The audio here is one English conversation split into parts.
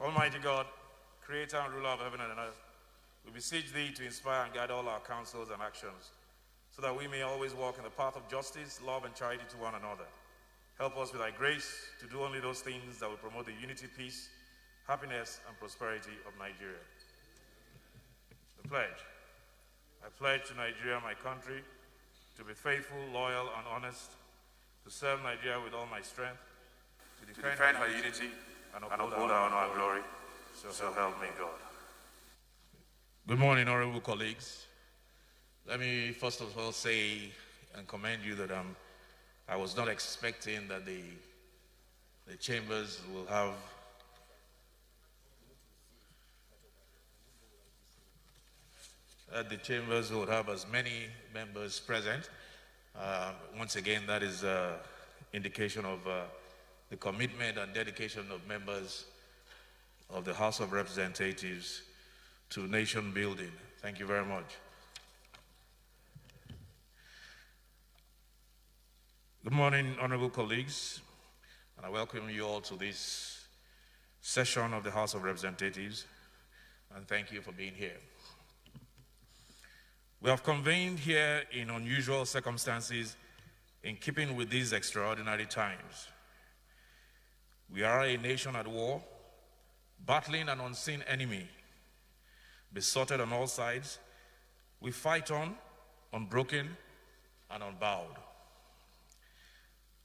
Almighty God, creator and ruler of heaven and earth, we beseech thee to inspire and guide all our counsels and actions, so that we may always walk in the path of justice, love, and charity to one another. Help us with thy grace to do only those things that will promote the unity, peace, happiness, and prosperity of Nigeria. The pledge. I pledge to Nigeria, my country, to be faithful, loyal, and honest, to serve Nigeria with all my strength, to defend her unity, and uphold our honor and glory. So help me God. Good morning, honorable colleagues. Let me first of all say and commend you that I was not expecting that the chambers will have as many members present. Once again, that is an indication of the commitment and dedication of members of the House of Representatives to nation building. Thank you very much. Good morning, honorable colleagues, and I welcome you all to this session of the House of Representatives, and thank you for being here. We have convened here in unusual circumstances in keeping with these extraordinary times. We are a nation at war, battling an unseen enemy, besotted on all sides. We fight on, unbroken and unbowed.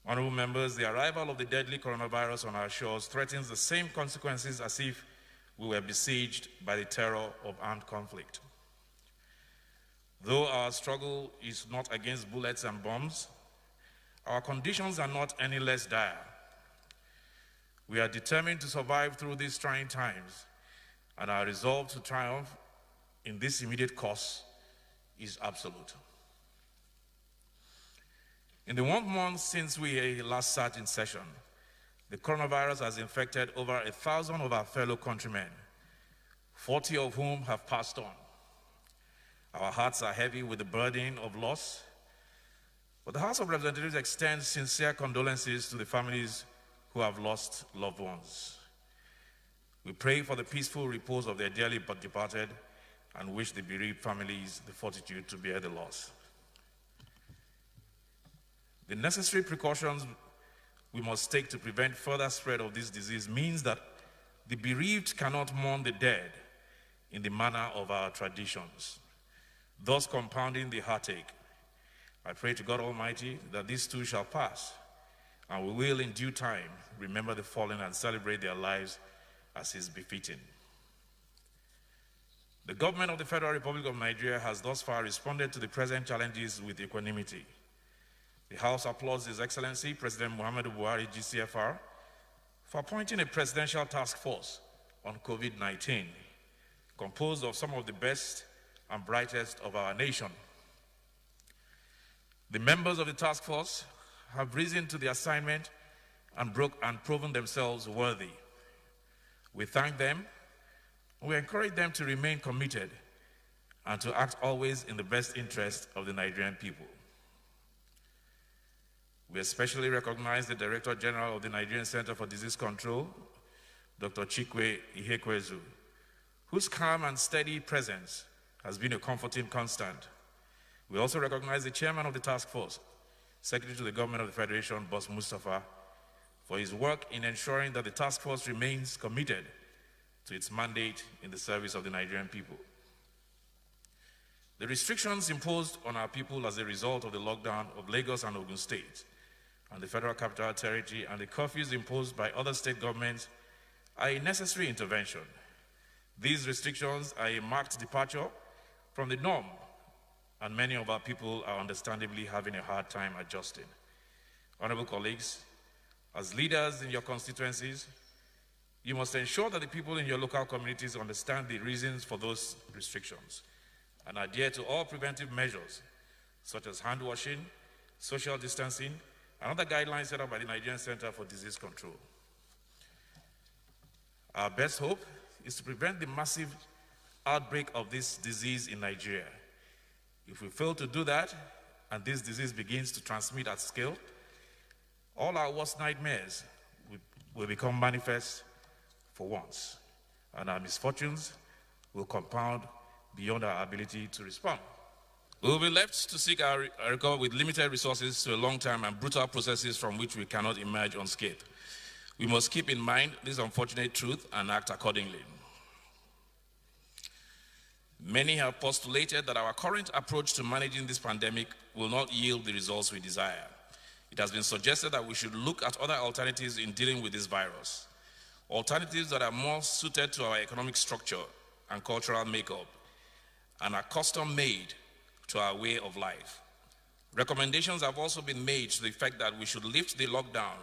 Honorable members, the arrival of the deadly coronavirus on our shores threatens the same consequences as if we were besieged by the terror of armed conflict. Though our struggle is not against bullets and bombs, our conditions are not any less dire. We are determined to survive through these trying times, and our resolve to triumph in this immediate course is absolute. In the 1 month since we last sat in session, the coronavirus has infected over 1,000 of our fellow countrymen, 40 of whom have passed on. Our hearts are heavy with the burden of loss, but the House of Representatives extends sincere condolences to the families who have lost loved ones. We pray for the peaceful repose of their dearly departed and wish the bereaved families the fortitude to bear the loss. The necessary precautions we must take to prevent further spread of this disease means that the bereaved cannot mourn the dead in the manner of our traditions, thus compounding the heartache. I pray to God Almighty that this too shall pass, and we will in due time remember the fallen and celebrate their lives as is befitting. The government of the Federal Republic of Nigeria has thus far responded to the present challenges with equanimity. The House applauds His Excellency President Muhammadu Buhari, GCFR, for appointing a presidential task force on COVID-19, composed of some of the best and brightest of our nation. The members of the task force have risen to the assignment and proven themselves worthy. We thank them. We encourage them to remain committed and to act always in the best interest of the Nigerian people. We especially recognize the Director General of the Nigerian Center for Disease Control, Dr. Chikwe Ihekwezu, whose calm and steady presence has been a comforting constant. We also recognize the Chairman of the Task Force, Secretary to the Government of the Federation, Boss Mustafa, for his work in ensuring that the task force remains committed to its mandate in the service of the Nigerian people. The restrictions imposed on our people as a result of the lockdown of Lagos and Ogun State and the Federal Capital Territory and the curfews imposed by other state governments are a necessary intervention. These restrictions are a marked departure from the norm, and many of our people are understandably having a hard time adjusting. Honorable colleagues, as leaders in your constituencies, you must ensure that the people in your local communities understand the reasons for those restrictions and adhere to all preventive measures, such as hand washing, social distancing, and other guidelines set up by the Nigerian Center for Disease Control. Our best hope is to prevent the massive outbreak of this disease in Nigeria. If we fail to do that, and this disease begins to transmit at scale, all our worst nightmares will become manifest for once. and our misfortunes will compound beyond our ability to respond. We will be left to seek our recovery with limited resources to a long time and brutal processes from which we cannot emerge unscathed. We must keep in mind this unfortunate truth and act accordingly. Many have postulated that our current approach to managing this pandemic will not yield the results we desire. It has been suggested that we should look at other alternatives in dealing with this virus, alternatives that are more suited to our economic structure and cultural makeup and are custom-made to our way of life. Recommendations have also been made to the effect that we should lift the lockdown,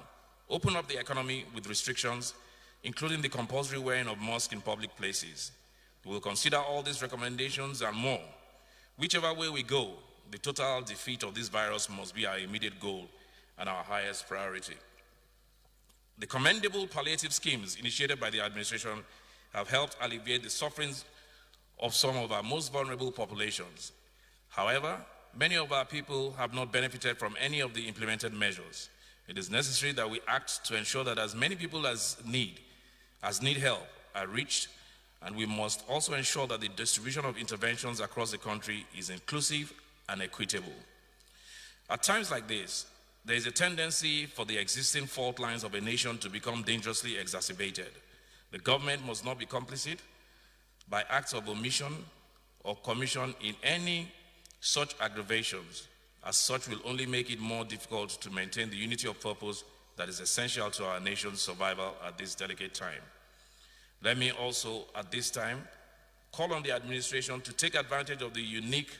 open up the economy with restrictions, including the compulsory wearing of masks in public places. We will consider all these recommendations and more. Whichever way we go, the total defeat of this virus must be our immediate goal and our highest priority. The commendable palliative schemes initiated by the administration have helped alleviate the sufferings of some of our most vulnerable populations. However, many of our people have not benefited from any of the implemented measures. It is necessary that we act to ensure that as many people as need help are reached, and we must also ensure that the distribution of interventions across the country is inclusive and equitable. At times like this, there is a tendency for the existing fault lines of a nation to become dangerously exacerbated. The government must not be complicit by acts of omission or commission in any such aggravations, as such will only make it more difficult to maintain the unity of purpose that is essential to our nation's survival at this delicate time. Let me also, at this time, call on the administration to take advantage of the unique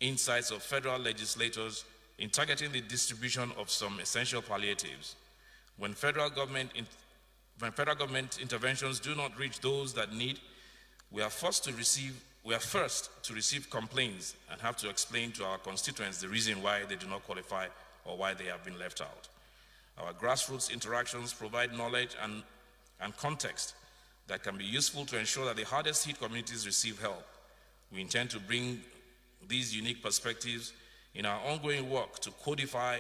insights of federal legislators in targeting the distribution of some essential palliatives. When federal government interventions do not reach those that need, we are first to receive complaints and have to explain to our constituents the reason why they do not qualify or why they have been left out. Our grassroots interactions provide knowledge and context that can be useful to ensure that the hardest hit communities receive help. We intend to bring these unique perspectives in our ongoing work to codify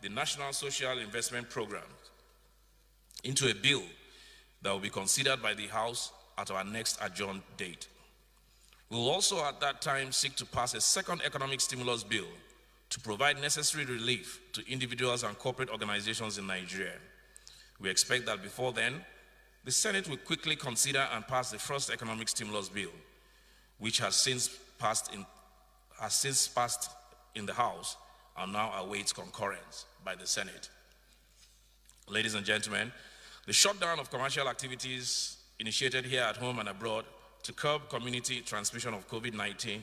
the National Social Investment Program into a bill that will be considered by the House at our next adjourned date. We will also at that time seek to pass a second economic stimulus bill to provide necessary relief to individuals and corporate organizations in Nigeria. We expect that before then, the Senate will quickly consider and pass the first economic stimulus bill, which has since passed in the House and now awaits concurrence by the Senate. Ladies and gentlemen, the shutdown of commercial activities initiated here at home and abroad to curb community transmission of COVID-19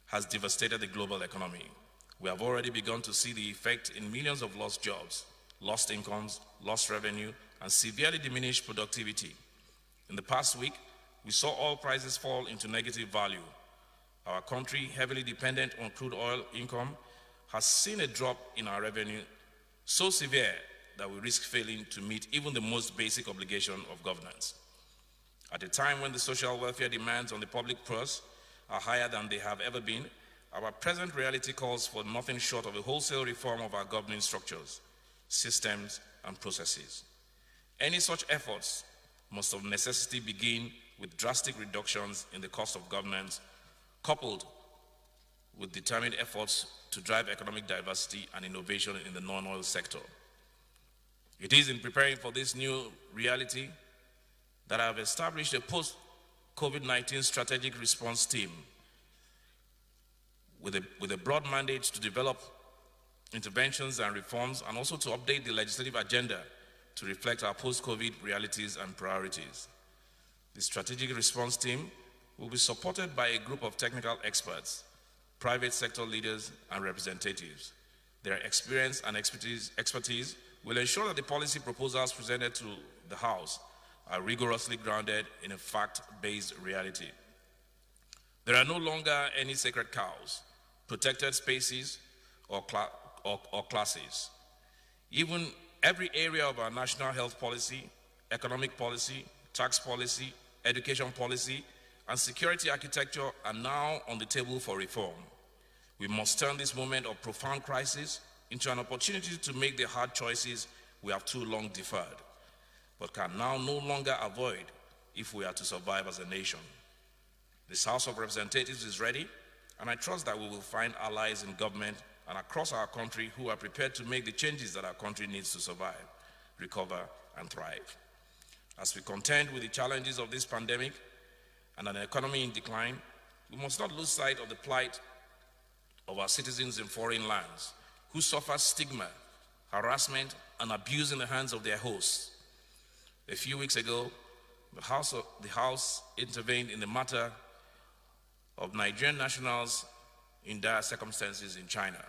has devastated the global economy. We have already begun to see the effect in millions of lost jobs, lost incomes, lost revenue, and severely diminished productivity. In the past week, we saw oil prices fall into negative value. Our country, heavily dependent on crude oil income, has seen a drop in our revenue so severe that we risk failing to meet even the most basic obligation of governance. At a time when the social welfare demands on the public purse are higher than they have ever been, our present reality calls for nothing short of a wholesale reform of our governing structures, systems, and processes. Any such efforts must of necessity begin with drastic reductions in the cost of governance, coupled with determined efforts to drive economic diversity and innovation in the non-oil sector. It is in preparing for this new reality that I have established a post-COVID-19 strategic response team with a broad mandate to develop interventions and reforms and also to update the legislative agenda to reflect our post-COVID realities and priorities. The strategic response team will be supported by a group of technical experts, private sector leaders, and representatives. Their experience and expertise will ensure that the policy proposals presented to the House are rigorously grounded in a fact-based reality. There are no longer any sacred cows, protected spaces, or classes. Even every area of our national health policy, economic policy, tax policy, education policy, and security architecture are now on the table for reform. We must turn this moment of profound crisis into an opportunity to make the hard choices we have too long deferred, but can now no longer avoid if we are to survive as a nation. This House of Representatives is ready, and I trust that we will find allies in government and across our country who are prepared to make the changes that our country needs to survive, recover, and thrive. As we contend with the challenges of this pandemic and an economy in decline, we must not lose sight of the plight of our citizens in foreign lands who suffer stigma, harassment, and abuse in the hands of their hosts. A few weeks ago, the House intervened in the matter of Nigerian nationals in dire circumstances in China.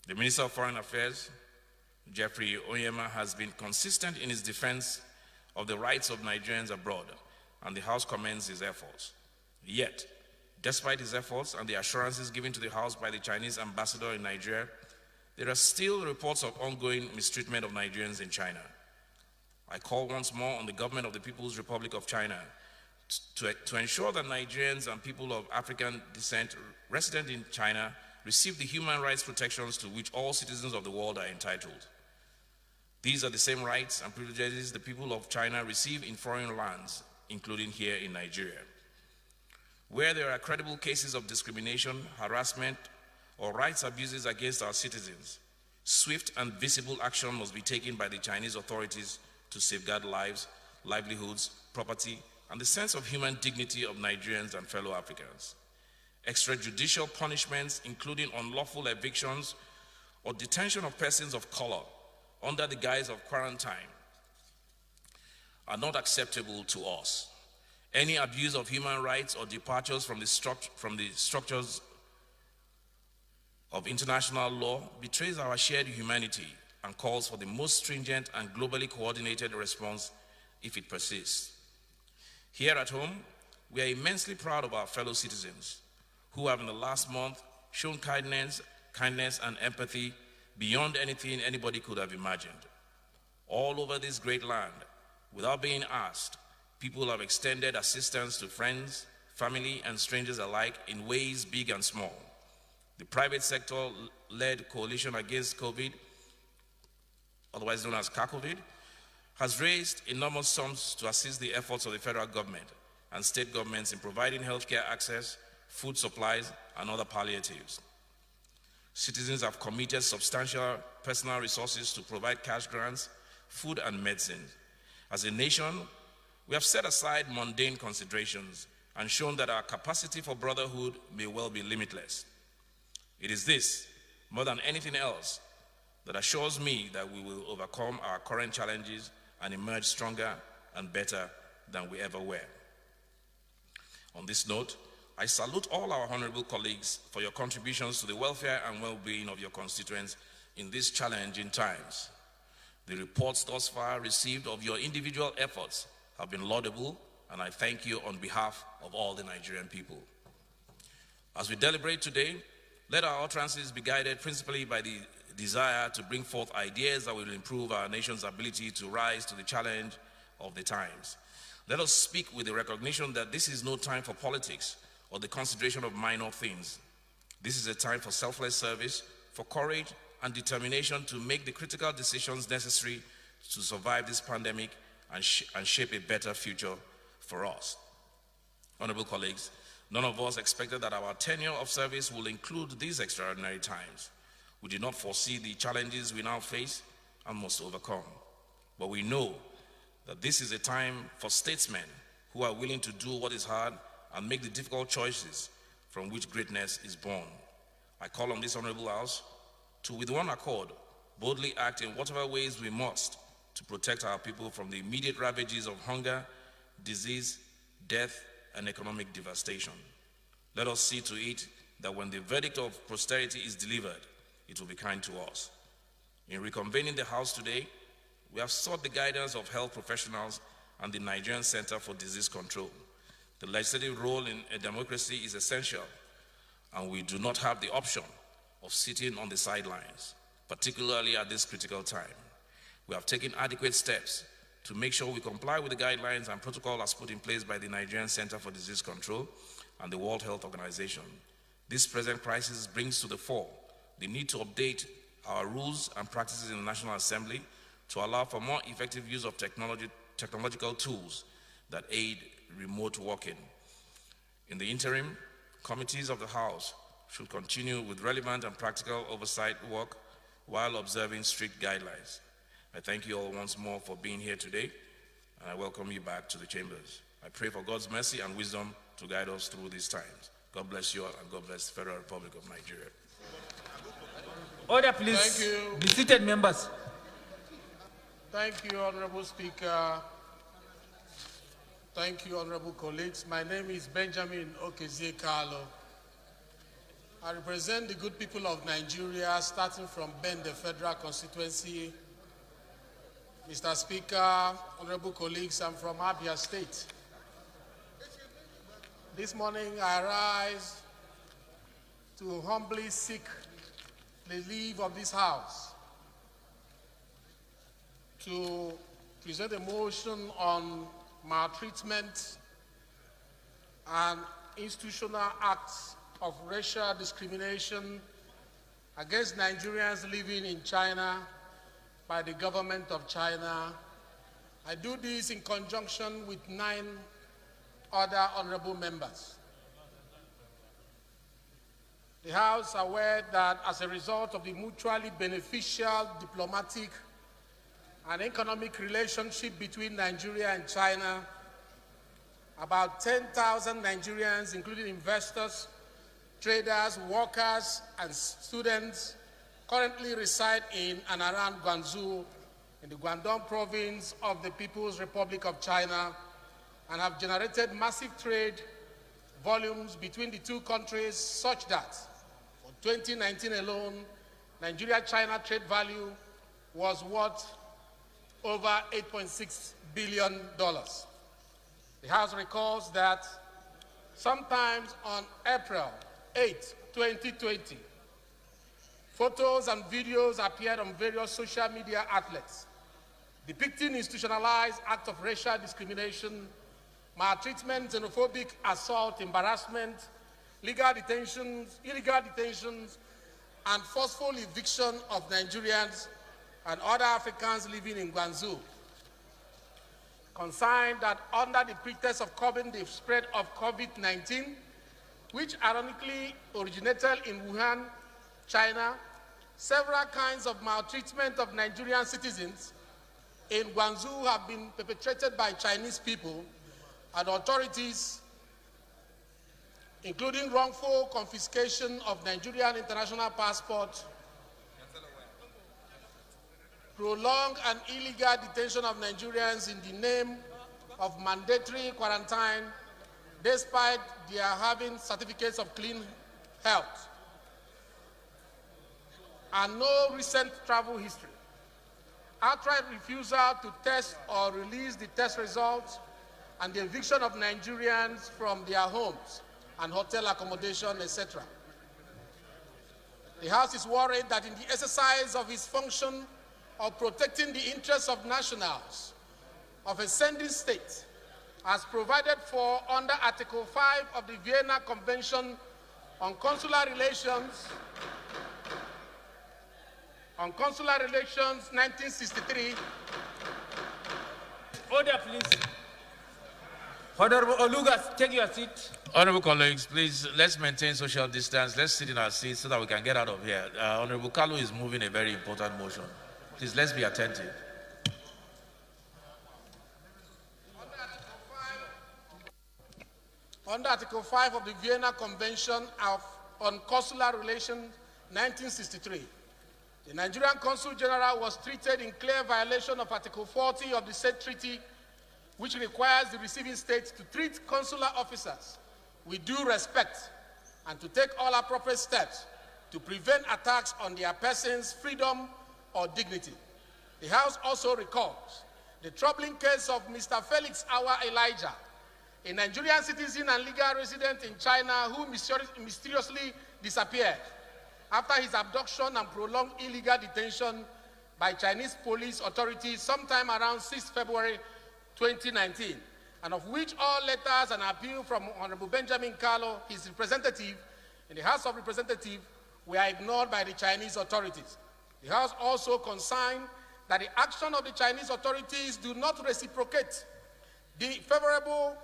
The Minister of Foreign Affairs, Jeffrey Onyema, has been consistent in his defense of the rights of Nigerians abroad, and the House commends his efforts. Yet, despite his efforts and the assurances given to the House by the Chinese ambassador in Nigeria, there are still reports of ongoing mistreatment of Nigerians in China. I call once more on the government of the People's Republic of China to ensure that Nigerians and people of African descent resident in China receive the human rights protections to which all citizens of the world are entitled. These are the same rights and privileges the people of China receive in foreign lands, including here in Nigeria. Where there are credible cases of discrimination, harassment, or rights abuses against our citizens, swift and visible action must be taken by the Chinese authorities to safeguard lives, livelihoods, property, and the sense of human dignity of Nigerians and fellow Africans. Extrajudicial punishments, including unlawful evictions or detention of persons of color under the guise of quarantine, are not acceptable to us. Any abuse of human rights or departures from the structures of international law betrays our shared humanity and calls for the most stringent and globally coordinated response if it persists. Here at home, we are immensely proud of our fellow citizens who have in the last month shown kindness and empathy beyond anything anybody could have imagined. All over this great land, without being asked, people have extended assistance to friends, family, and strangers alike in ways big and small. The private sector-led Coalition Against COVID, otherwise known as CACOVID, has raised enormous sums to assist the efforts of the federal government and state governments in providing healthcare access, food supplies, and other palliatives. Citizens have committed substantial personal resources to provide cash grants, food, and medicine. As a nation, we have set aside mundane considerations and shown that our capacity for brotherhood may well be limitless. It is this, more than anything else, that assures me that we will overcome our current challenges and emerge stronger and better than we ever were. On this note, I salute all our honorable colleagues for your contributions to the welfare and well-being of your constituents in these challenging times. The reports thus far received of your individual efforts have been laudable, and I thank you on behalf of all the Nigerian people. As we deliberate today, let our utterances be guided principally by the desire to bring forth ideas that will improve our nation's ability to rise to the challenge of the times. Let us speak with the recognition that this is no time for politics or the consideration of minor things. This is a time for selfless service, for courage and determination to make the critical decisions necessary to survive this pandemic and shape a better future for us. Honorable colleagues, none of us expected that our tenure of service will include these extraordinary times. We did not foresee the challenges we now face and must overcome. But we know that this is a time for statesmen who are willing to do what is hard and make the difficult choices from which greatness is born. I call on this honorable House to, with one accord, boldly act in whatever ways we must to protect our people from the immediate ravages of hunger, disease, death, and economic devastation. Let us see to it that when the verdict of posterity is delivered, it will be kind to us. In reconvening the House today, we have sought the guidance of health professionals and the Nigerian Center for Disease Control. The legislative role in a democracy is essential, and we do not have the option of sitting on the sidelines, particularly at this critical time. We have taken adequate steps to make sure we comply with the guidelines and protocol as put in place by the Nigerian Center for Disease Control and the World Health Organization. This present crisis brings to the fore the need to update our rules and practices in the National Assembly to allow for more effective use of technological tools that aid remote working. In the interim, committees of the House should continue with relevant and practical oversight work while observing strict guidelines. I thank you all once more for being here today, and I welcome you back to the chambers. I pray for God's mercy and wisdom to guide us through these times. God bless you all, and God bless the Federal Republic of Nigeria. Order, please. Thank you. Be seated, members. Thank you, Honorable Speaker. Thank you, honorable colleagues. My name is Benjamin Okezie Carlo. I represent the good people of Nigeria, starting from Bende Federal Constituency. Mr. Speaker, honorable colleagues, I'm from Abia State. This morning I rise to humbly seek the leave of this House to present a motion on maltreatment and institutional acts of racial discrimination against Nigerians living in China by the government of China. I do this in conjunction with 9 other honorable members. The House is aware that as a result of the mutually beneficial diplomatic and economic relationship between Nigeria and China, about 10,000 Nigerians, including investors, traders, workers, and students, currently reside in and around Guangzhou in the Guangdong province of the People's Republic of China and have generated massive trade volumes between the two countries such that for 2019 alone, Nigeria-China trade value was worth over $8.6 billion. The House recalls that sometimes on April 8, 2020, photos and videos appeared on various social media outlets depicting institutionalized acts of racial discrimination, maltreatment, xenophobic assault, embarrassment, illegal detentions, and forceful eviction of Nigerians and other Africans living in Guangzhou. Consigned that under the pretext of curbing the spread of COVID-19, which ironically originated in Wuhan, China, several kinds of maltreatment of Nigerian citizens in Guangzhou have been perpetrated by Chinese people and authorities, including wrongful confiscation of Nigerian international passport, prolonged and illegal detention of Nigerians in the name of mandatory quarantine, despite their having certificates of clean health, and no recent travel history, outright refusal to test or release the test results, and the eviction of Nigerians from their homes and hotel accommodation, etc. The House is worried that in the exercise of its function of protecting the interests of nationals of a sending state, as provided for under Article 5 of the Vienna Convention on Consular Relations, 1963. Order, please. Honorable Olugas, take your seat. Honorable colleagues, please, let's maintain social distance. Let's sit in our seats so that we can get out of here. Honorable Kalu is moving a very important motion. Please, let's be attentive. Under Article 5 of the Vienna Convention on Consular Relations, 1963, the Nigerian Consul General was treated in clear violation of Article 40 of the said treaty, which requires the receiving state to treat consular officers with due respect and to take all appropriate steps to prevent attacks on their persons, freedom, or dignity. The House also recalls the troubling case of Mr. Felix Awa Elijah, a Nigerian citizen and legal resident in China who mysteriously disappeared after his abduction and prolonged illegal detention by Chinese police authorities sometime around 6 February 2019, and of which all letters and appeal from Honorable Benjamin Carlo, his representative in the House of Representatives, were ignored by the Chinese authorities. The House also consigned that the action of the Chinese authorities do not reciprocate the favorable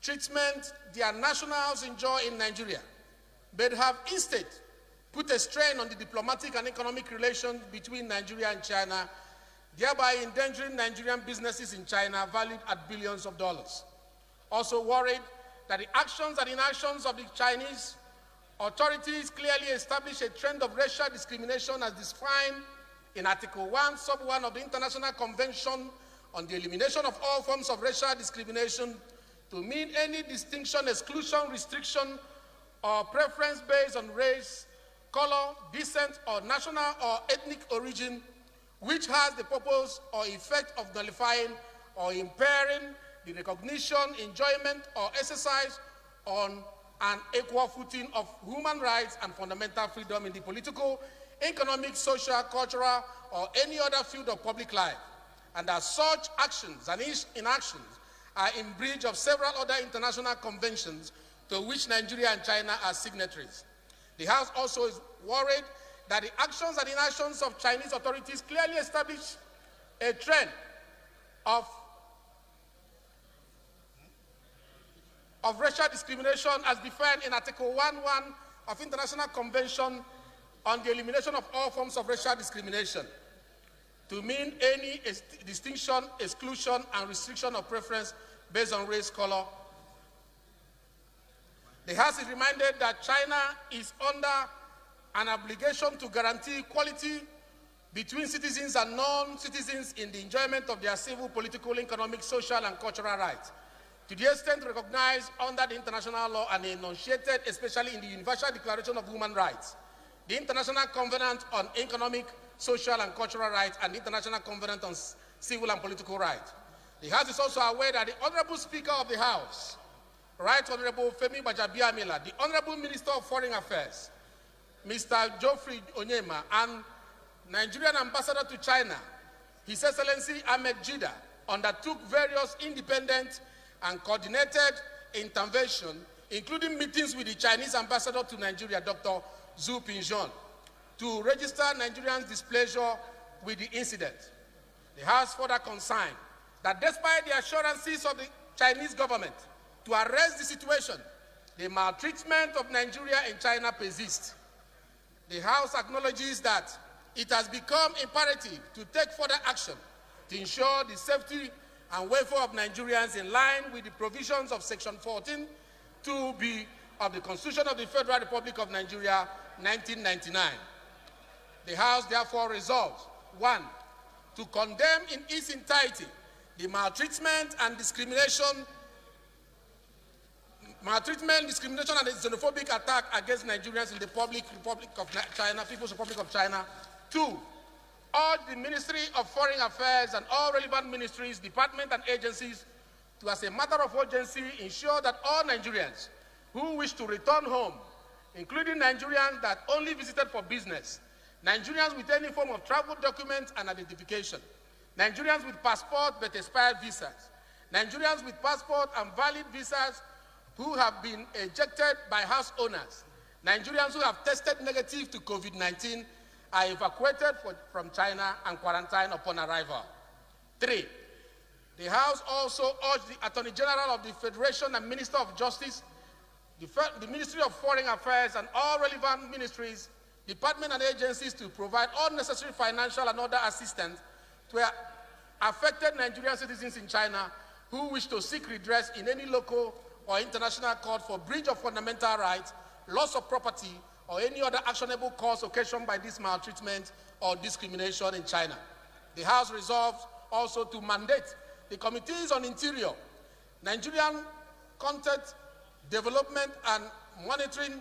treatment their nationals enjoy in Nigeria, but have instead put a strain on the diplomatic and economic relations between Nigeria and China, thereby endangering Nigerian businesses in China valued at billions of dollars. Also worried that the actions and inactions of the Chinese authorities clearly establish a trend of racial discrimination as defined in Article 1, Sub 1 of the International Convention on the Elimination of All Forms of Racial Discrimination to mean any distinction, exclusion, restriction, or preference based on race, color, descent, or national or ethnic origin, which has the purpose or effect of nullifying or impairing the recognition, enjoyment, or exercise on an equal footing of human rights and fundamental freedom in the political, economic, social, cultural, or any other field of public life, and that such actions and inactions are in breach of several other international conventions to which Nigeria and China are signatories. The House also is worried that the actions and inactions of Chinese authorities clearly establish a trend of racial discrimination as defined in Article 1.1 of International Convention on the Elimination of All Forms of Racial Discrimination to mean any distinction, exclusion, and restriction of preference based on race, color. The House is reminded that China is under an obligation to guarantee equality between citizens and non-citizens in the enjoyment of their civil, political, economic, social, and cultural rights, to the extent recognized under the international law and enunciated especially in the Universal Declaration of Human Rights, the International Covenant on Economic, Social, and Cultural Rights, and the International Covenant on Civil and Political Rights. The House is also aware that the Honorable Speaker of the House, Right Honorable Femi Gbajabiamila, the Honorable Minister of Foreign Affairs, Mr. Geoffrey Onyema, and Nigerian Ambassador to China, His Excellency Ahmed Jida, undertook various independent and coordinated intervention, including meetings with the Chinese Ambassador to Nigeria, Dr. Zhu Pinzhon, to register Nigerians' displeasure with the incident. The House further concerned that despite the assurances of the Chinese government to arrest the situation, the maltreatment of Nigeria and China persists. The House acknowledges that it has become imperative to take further action to ensure the safety and welfare of Nigerians in line with the provisions of Section 14(2)(b) of the Constitution of the Federal Republic of Nigeria, 1999. The House therefore resolves, 1, to condemn in its entirety the maltreatment, discrimination, and the xenophobic attack against Nigerians in the Republic of China, People's Republic of China. 2, urge the Ministry of Foreign Affairs and all relevant ministries, departments, and agencies to, as a matter of urgency, ensure that all Nigerians who wish to return home, including Nigerians that only visited for business, Nigerians with any form of travel document and identification, Nigerians with passport but expired visas, Nigerians with passport and valid visas who have been ejected by house owners, Nigerians who have tested negative to COVID-19 are evacuated from China and quarantined upon arrival. 3, the House also urged the Attorney General of the Federation and Minister of Justice, the Ministry of Foreign Affairs, and all relevant ministries, departments, and agencies to provide all necessary financial and other assistance to affected Nigerian citizens in China who wish to seek redress in any local or international court for breach of fundamental rights, loss of property, or any other actionable cause occasioned by this maltreatment or discrimination in China. The House resolves also to mandate the Committees on Interior, Nigerian Content Development and Monitoring,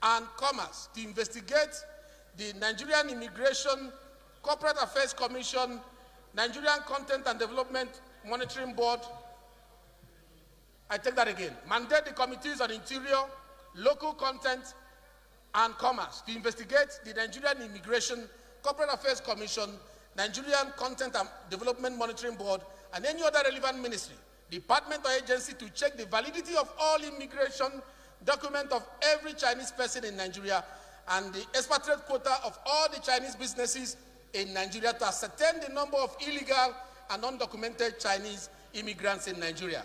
and Commerce to investigate the Nigerian Immigration Corporate Affairs Commission, Nigerian Content and Development Monitoring Board. I take that again. Mandate the Committees on Interior, Local Content, and Commerce to investigate the Nigerian Immigration Corporate Affairs Commission, Nigerian Content and Development Monitoring Board, and any other relevant ministry, department, or agency to check the validity of all immigration documents of every Chinese person in Nigeria and the expatriate quota of all the Chinese businesses in Nigeria to ascertain the number of illegal and undocumented Chinese immigrants in Nigeria,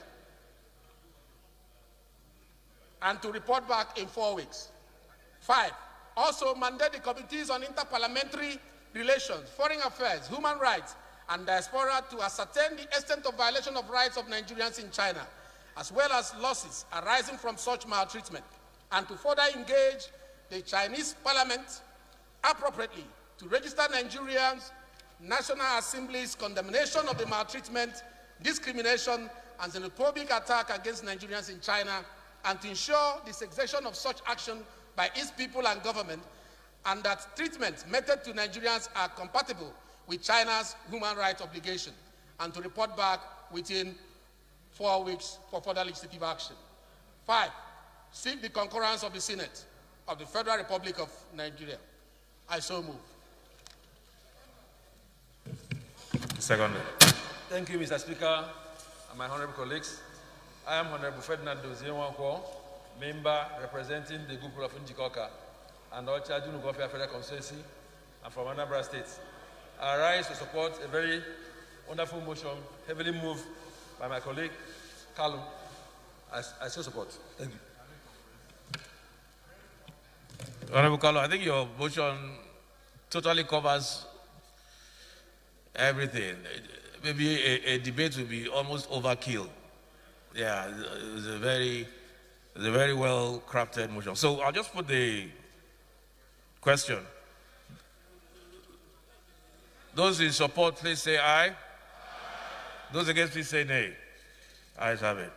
and to report back in 4 weeks. 5, also mandate the committees on interparliamentary relations, foreign affairs, human rights, and diaspora to ascertain the extent of violation of rights of Nigerians in China, as well as losses arising from such maltreatment, and to further engage the Chinese parliament appropriately to register Nigerians' National Assembly's condemnation of the maltreatment, discrimination, and xenophobic attack against Nigerians in China, and to ensure the cessation of such action by its people and government, and that treatment meted to Nigerians are compatible with China's human rights obligation, and to report back within 4 weeks for further legislative action. 5, seek the concurrence of the Senate of the Federal Republic of Nigeria. I so move. Second. Thank you, Mr. Speaker, and my honorable colleagues. I am Honorable Ferdinand Dozie-Nwankwo, member representing the group of Njikoka and Ocha Dunugofia Federal Constituency, and from Anambra State. I rise to support a very wonderful motion, heavily moved by my colleague, Carlo. I still support. Thank you. Honorable Carlo, I think your motion totally covers everything. Maybe a debate will be almost overkill. Yeah, it's a very well crafted motion. So I'll just put the question. Those in support, please say aye. Those against, please say nay. Ayes have it.